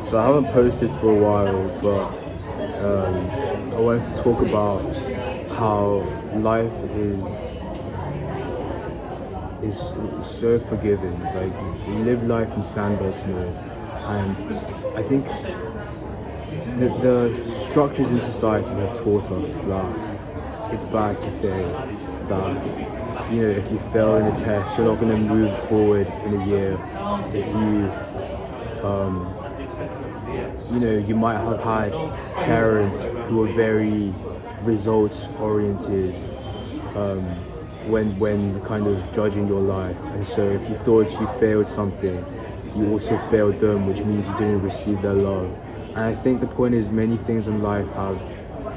So I haven't posted for a while, but I wanted to talk about how life is so forgiving. Like, we live life in sandbox mode, and I think the structures in society have taught us that it's bad to fail. That, if you fail in a test, you're not going to move forward in a year. If you might have had parents who are very results oriented when kind of judging your life, and so if you thought you failed something, you also failed them, which means you didn't receive their love. And I think the point is, many things in life have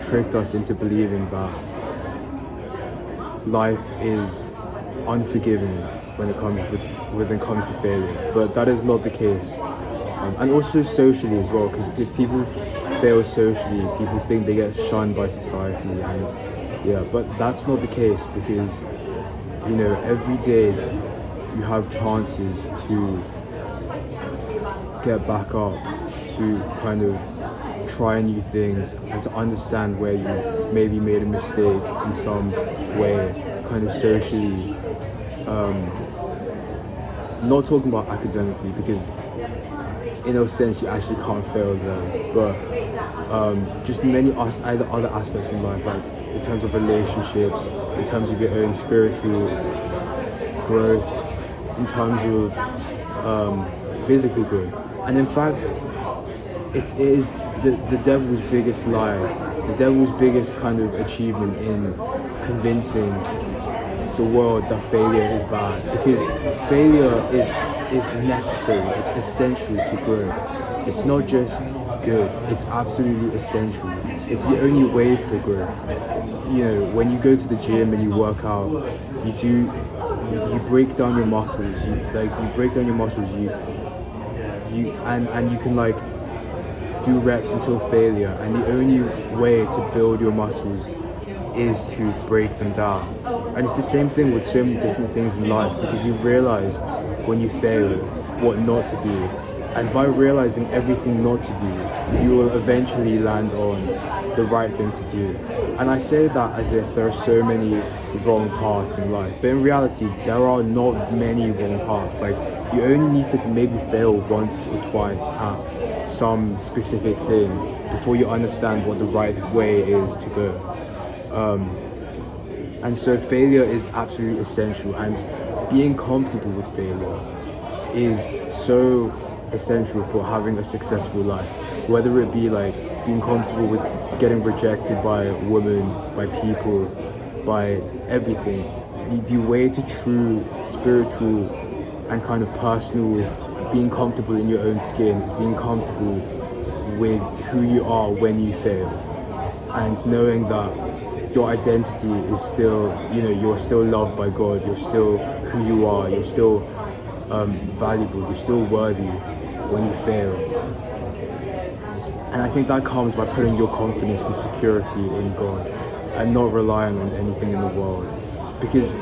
tricked us into believing that life is unforgiving when it comes to failure, but that is not the case. And also socially as well, because if people fail socially, people think they get shunned by society, and but that's not the case, because every day you have chances to get back up, to kind of try new things, and to understand where you maybe made a mistake in some way, kind of socially. Not talking about academically, because in a sense you actually can't fail there, but just many other aspects in life, like in terms of relationships, in terms of your own spiritual growth, in terms of physical growth. And in fact, it is the devil's biggest lie, the devil's biggest kind of achievement in convincing the world that failure is bad, because failure is necessary, it's essential for growth. It's not just good, it's absolutely essential. It's the only way for growth. When you go to the gym and you work out, you break down your muscles, you can do reps until failure, and the only way to build your muscles is to break them down. And it's the same thing with so many different things in life, because you realize when you fail what not to do, and by realizing everything not to do, you will eventually land on the right thing to do. And I say that as if there are so many wrong paths in life, but in reality there are not many wrong paths. Like, you only need to maybe fail once or twice at some specific thing before you understand what the right way is to go. And so failure is absolutely essential, and being comfortable with failure is so essential for having a successful life. Whether it be like being comfortable with getting rejected by a woman, by people, by everything. The way to true spiritual and kind of personal being comfortable in your own skin is being comfortable with who you are when you fail, and knowing that your identity is still, you're still loved by God, you're still who you are, you're still valuable, you're still worthy when you fail. And I think that comes by putting your confidence and security in God and not relying on anything in the world. Because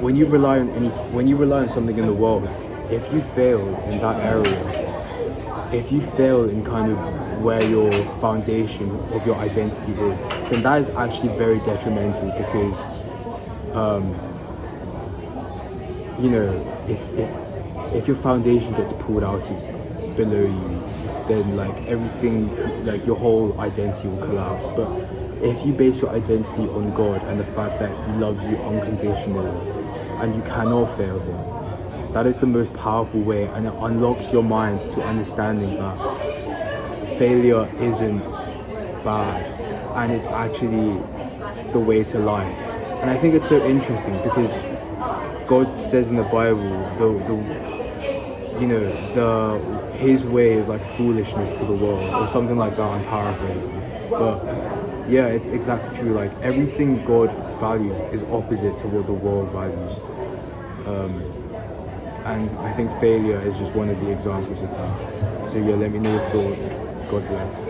when you rely on something in the world, if you fail in that area, if you fail in kind of where your foundation of your identity is, then that is actually very detrimental, because if your foundation gets pulled out below you, then everything, your whole identity will collapse. But if you base your identity on God and the fact that He loves you unconditionally and you cannot fail Him, that is the most powerful way, and it unlocks your mind to understanding that failure isn't bad, and it's actually the way to life. And I think it's so interesting, because God says in the Bible, His way is like foolishness to the world, or something like that. I'm paraphrasing, but yeah, it's exactly true. Like, everything God values is opposite to what the world values. And I think failure is just one of the examples of that. So yeah, let me know your thoughts. God bless.